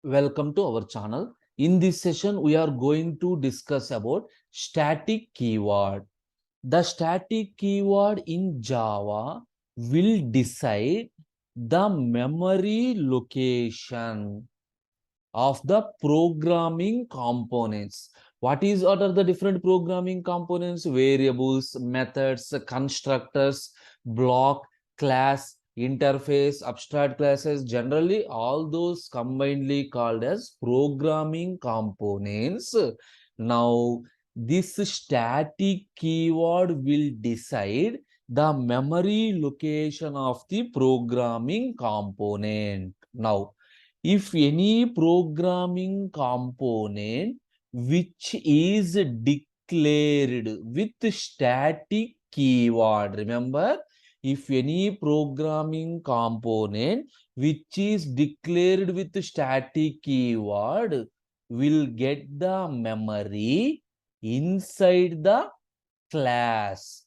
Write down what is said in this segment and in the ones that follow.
Welcome to our channel. In this session, we are going to discuss about static keyword. The static keyword in Java will decide the memory location of the programming components. What are the different programming components? Variables, methods, constructors, block, class, interface, abstract classes. Generally, all those combinedly called as programming components. Now, this static keyword will decide the memory location of the programming component. Now, if any programming component which is declared with static keyword, remember, if any programming component which is declared with static keyword will get the memory inside the class.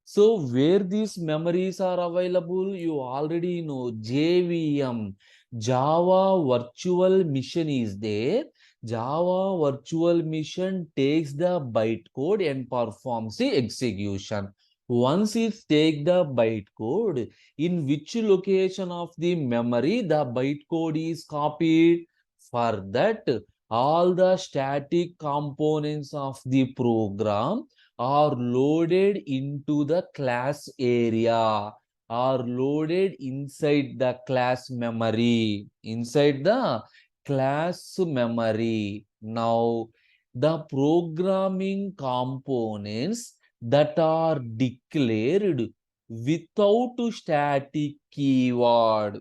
So where these memories are available, you already know. JVM, Java Virtual Machine is there. Java Virtual Machine takes the bytecode and performs the execution. Once it takes the bytecode, in which location of the memory the bytecode is copied? For that, all the static components of the program are loaded into the class area, are loaded inside the class memory, inside the class memory. Now, the programming components that are declared without static keyword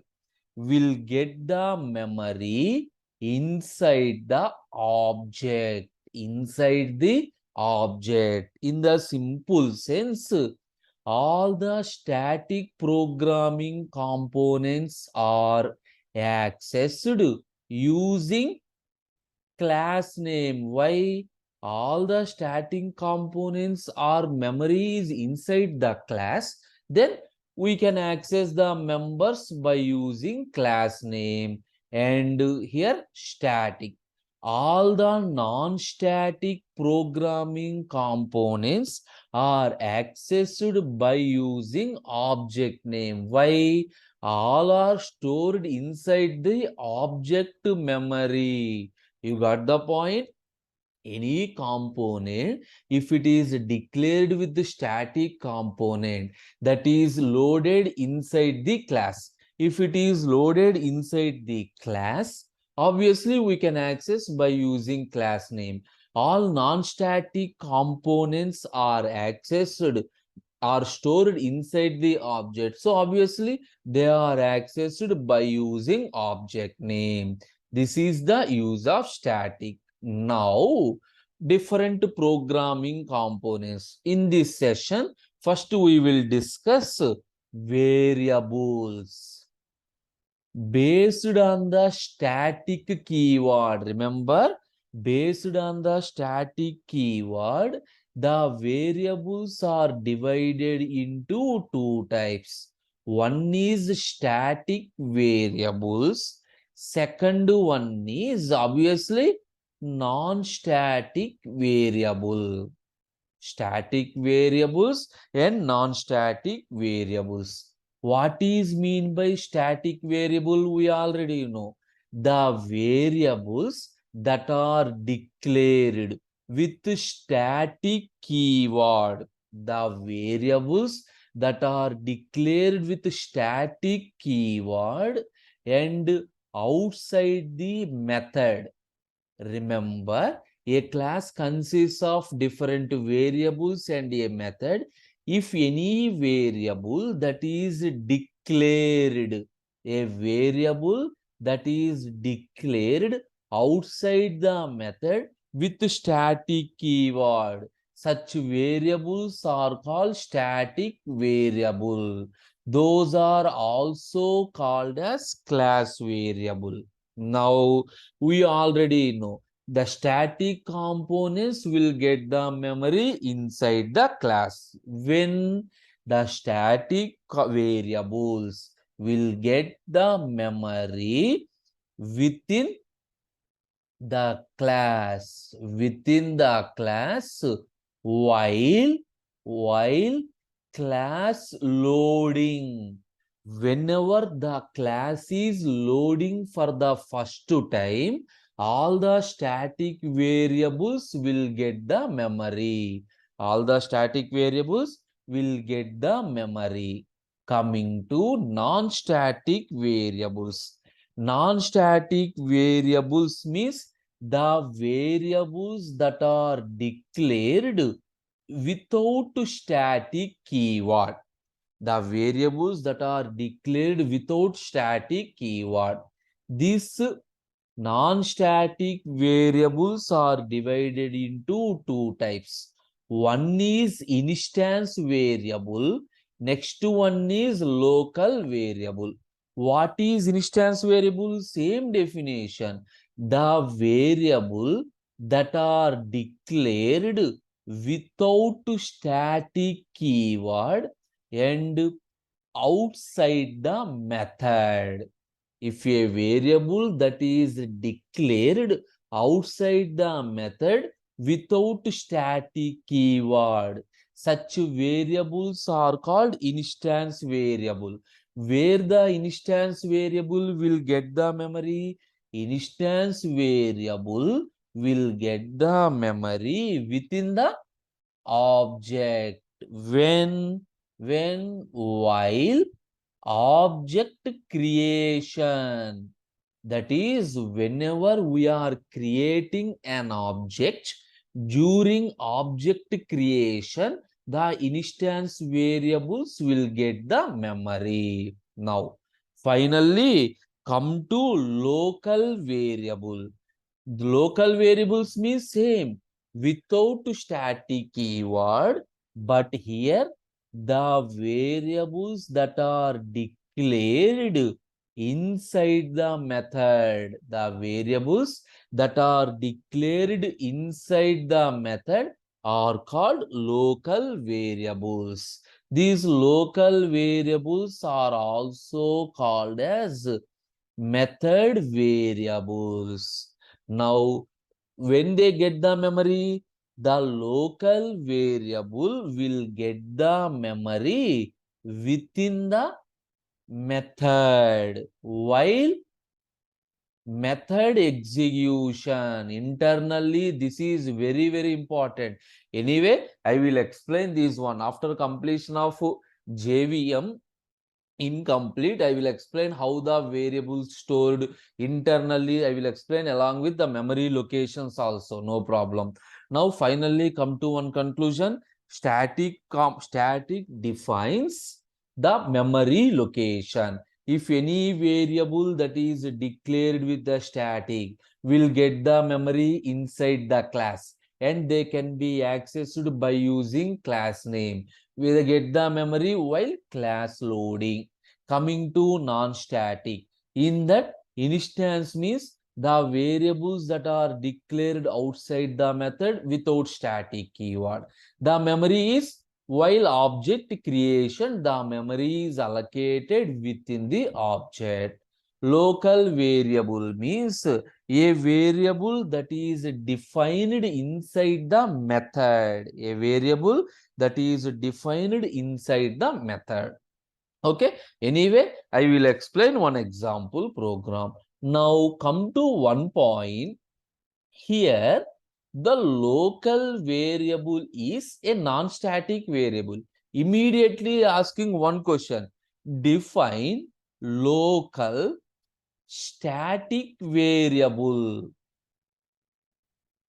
will get the memory inside the object, inside the object. In the simple sense, all the static programming components are accessed using class name. Why? All the static components are memories inside the class. Then we can access the members by using class name. And here static. All the non-static programming components are accessed by using object name. Why? All are stored inside the object memory. You got the point? Any component, if it is declared with the static component, that is loaded inside the class. If it is loaded inside the class, obviously we can access by using class name. All non-static components are accessed, are stored inside the object. So obviously they are accessed by using object name. This is the use of static. Now, different programming components. In this session, first we will discuss variables based on the static keyword. Remember, based on the static keyword, the variables are divided into two types. One is static variables. Second one is obviously non-static variable. Static variables and non-static variables. What is mean by static variable? We already know. The variables that are declared with static keyword. The variables that are declared with static keyword and outside the method. Remember, a class consists of different variables and a method. If any variable that is declared, a variable that is declared outside the method with static keyword, such variables are called static variable. Those are also called as class variable. Now, we already know the static components will get the memory inside the class. When the static variables will get the memory within the class, within the class, while class loading. Whenever the class is loading for the first time, all the static variables will get the memory. All the static variables will get the memory. Coming to non-static variables. Non-static variables means the variables that are declared without static keyword. The variables that are declared without static keyword. These non-static variables are divided into two types. One is instance variable, next one is local variable. What is instance variable? Same definition. The variable that are declared without static keyword and outside the method. If a variable that is declared outside the method without static keyword, such variables are called instance variable. Where the instance variable will get the memory? Instance variable will get the memory within the object. When while object creation, that is whenever we are creating an object, during object creation the instance variables will get the memory. Now finally come to local variable. Local variables means same without static keyword, but here the variables that are declared inside the method, the variables that are declared inside the method are called local variables. These local variables are also called as method variables. Now, when they get the memory, the local variable will get the memory within the method, while method execution internally, this is very important. Anyway, I will explain this one after completion of JVM incomplete. I will explain how the variables stored internally. I will explain along with the memory locations also, no problem. Now finally come to one conclusion. Static defines the memory location. If any variable that is declared with the static will get the memory inside the class, and they can be accessed by using class name. We get the memory while class loading. Coming to non-static, in that instance means the variables that are declared outside the method without static keyword. The memory is while object creation, the memory is allocated within the object. Local variable means a variable that is defined inside the method. A variable that is defined inside the method. Okay, anyway, I will explain one example program. Now come to one point. Here, the local variable is a non-static variable. Immediately asking one question. Define local static variable.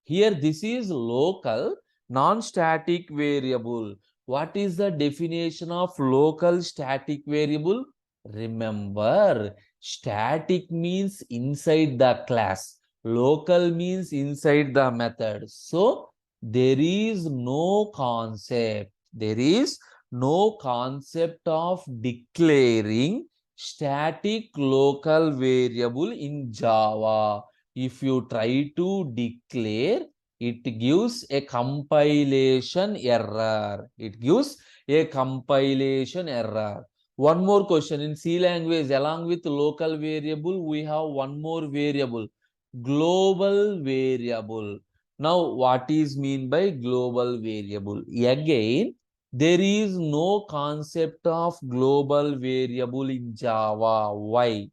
Here, this is local non-static variable. What is the definition of local static variable? Remember, static means inside the class. Local means inside the method. So, there is no concept. There is no concept of declaring static local variable in Java. If you try to declare, it gives a compilation error. It gives a compilation error. One more question in C language, along with local variable, we have one more variable global variable. Now, what is mean by global variable? Again, there is no concept of global variable in Java. Why?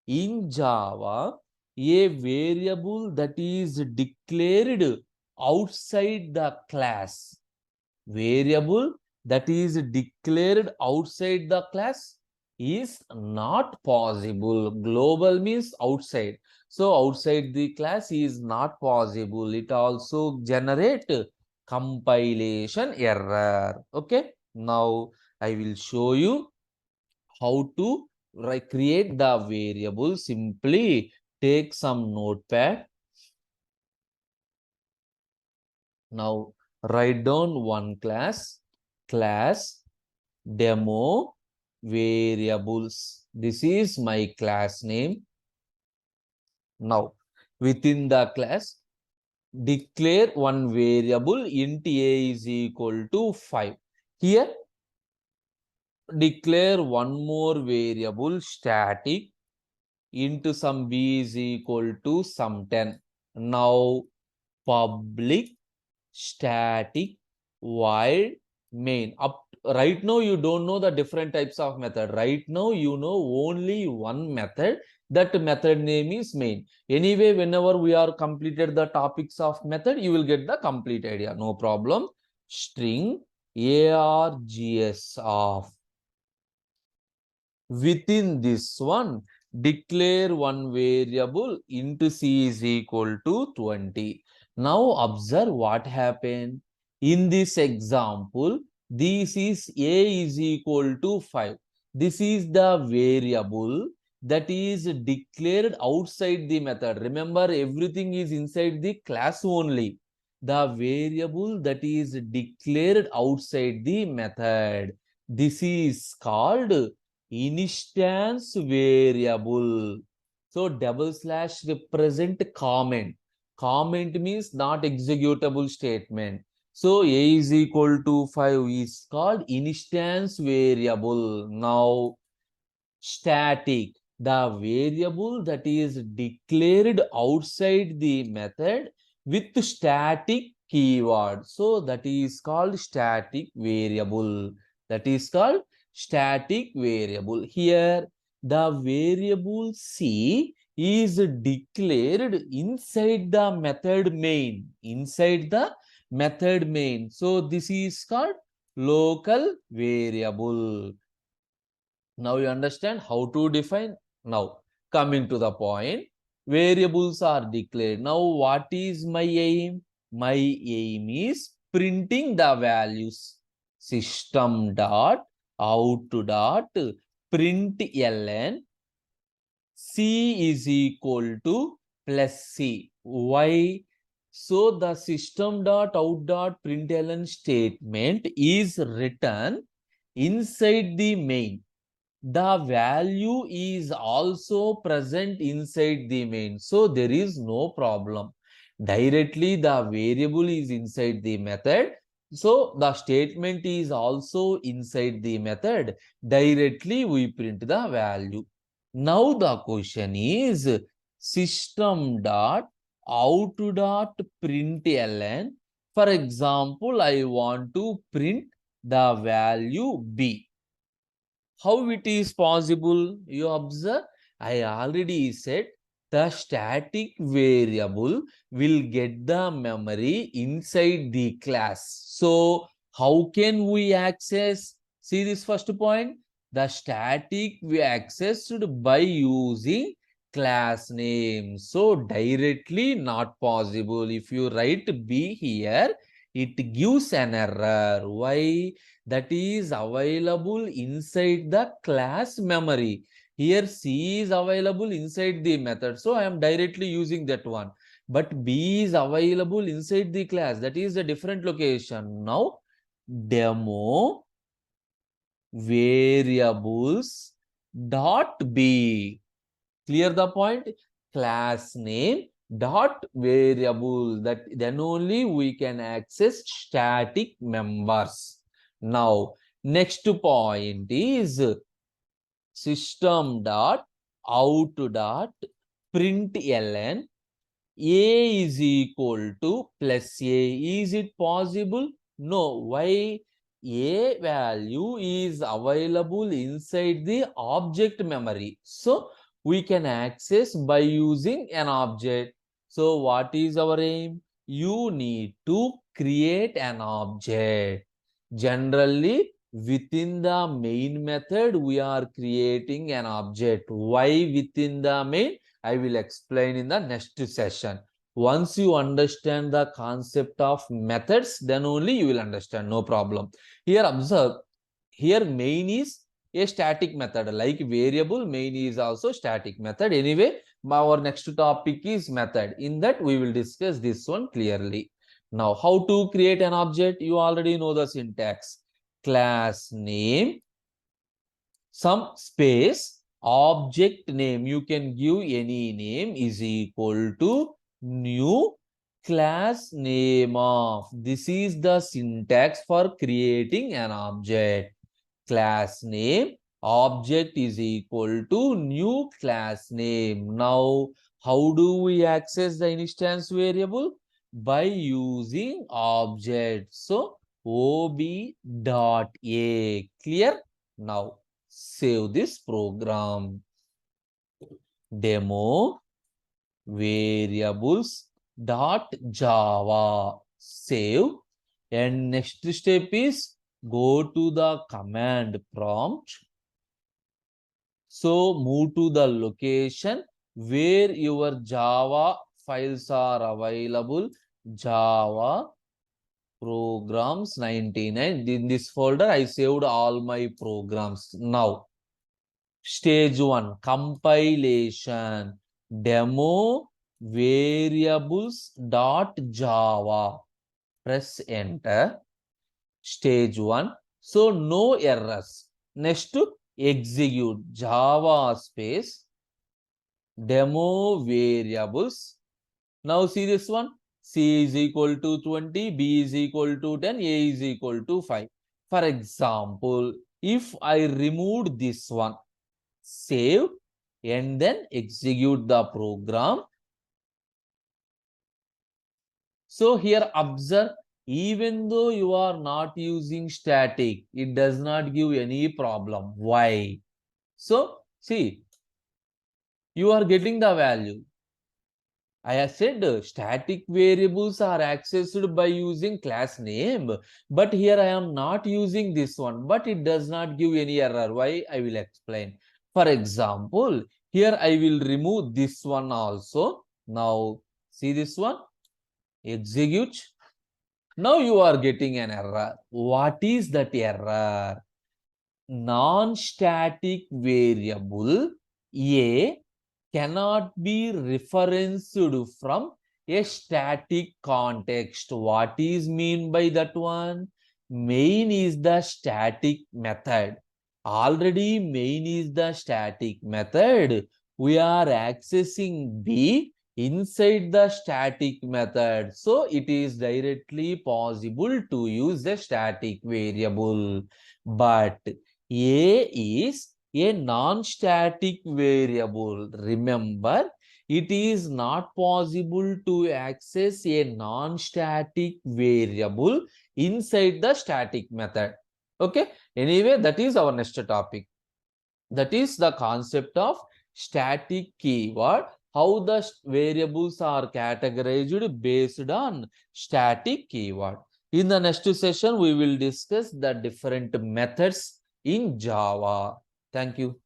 In Java, a variable that is declared outside the class, variable that is declared outside the class is not possible. Global means outside. So outside the class is not possible. It also generate compilation error. Okay. Now I will show you how to create the variable. Simply take some notepad. Now write down one class demo variables. This is my class name. Now within the class, declare one variable int a is equal to 5. Here declare one more variable static into some b is equal to some 10. Now public static void main. Up right now you don't know the different types of method. Right now you know only one method. That method name is main. Anyway, whenever we are completed the topics of method, you will get the complete idea. No problem. String args of. Within this one, declare one variable into c is equal to 20. Now observe what happened. In this example, this is a is equal to 5. This is the variable that is declared outside the method. Remember, everything is inside the class only. The variable that is declared outside the method. This is called instance variable. So double slash represent comment. Comment means not executable statement. So a is equal to 5 is called instance variable. Now static, the variable that is declared outside the method with static keyword. So that is called static variable. That is called static variable. Here the variable c is declared inside the method main. Inside the method main. So this is called local variable. Now you understand how to define. Now coming to the point, variables are declared. Now what is my aim? My aim is printing the values. System dot out dot print ln c is equal to plus c. Why? So the system dot out dot println statement is written inside the main. The value is also present inside the main. So there is no problem. Directly the variable is inside the method. So the statement is also inside the method. Directly we print the value. Now the question is system dot out dot println. For example, I want to print the value b. How it is possible? You observe, I already said the static variable will get the memory inside the class. So how can we access? See this first point. The static we accessed by using class name. So directly not possible. If you write b here, it gives an error. Why? That is available inside the class memory. Here C is available inside the method. So I am directly using that one. But B is available inside the class. That is a different location. Now demo variables dot B. Clear the point? Class name dot variable. That then only we can access static members. Now, next point is system dot out dot println A is equal to plus A. Is it possible? No. Why? A value is available inside the object memory. So, we can access by using an object. So, what is our aim? You need to create an object. Generally, within the main method, we are creating an object. Why within the main? I will explain in the next session. Once you understand the concept of methods, then only you will understand, no problem. Here observe, here main is a static method, like variable main is also static method. Anyway, our next topic is method. In that we will discuss this one clearly. Now, how to create an object? You already know the syntax. Class name, some space, object name, you can give any name, is equal to new class name of. This is the syntax for creating an object. Class name, object is equal to new class name. Now, how do we access the instance variable? By using object. So, ob.a. Clear? Now, save this program. Demo variables dot java. Save. And next step is go to the command prompt. So move to the location where your Java files are available. Java programs 99. In this folder, I saved all my programs. Now, stage 1, compilation, demo variables.java. Press enter. Stage 1. So, no errors. Next, execute Java space demo variables. Now, see this one. C is equal to 20, B is equal to 10, A is equal to 5. For example, if I remove this one, save and then execute the program. So here observe, even though you are not using static, it does not give any problem. Why? So see, you are getting the value. I have said static variables are accessed by using class name, but here I am not using this one, but it does not give any error. Why? I will explain. For example, here I will remove this one also. Now, see this one, execute. Now you are getting an error. What is that error? Non-static variable A cannot be referenced from a static context. What is mean by that one? Main is the static method. Already main is the static method. We are accessing B inside the static method. So it is directly possible to use the static variable. But A is a non-static variable. Remember, it is not possible to access a non-static variable inside the static method. Okay. Anyway, that is our next topic. That is the concept of static keyword. How the variables are categorized based on static keyword. In the next session, we will discuss the different methods in Java. Thank you.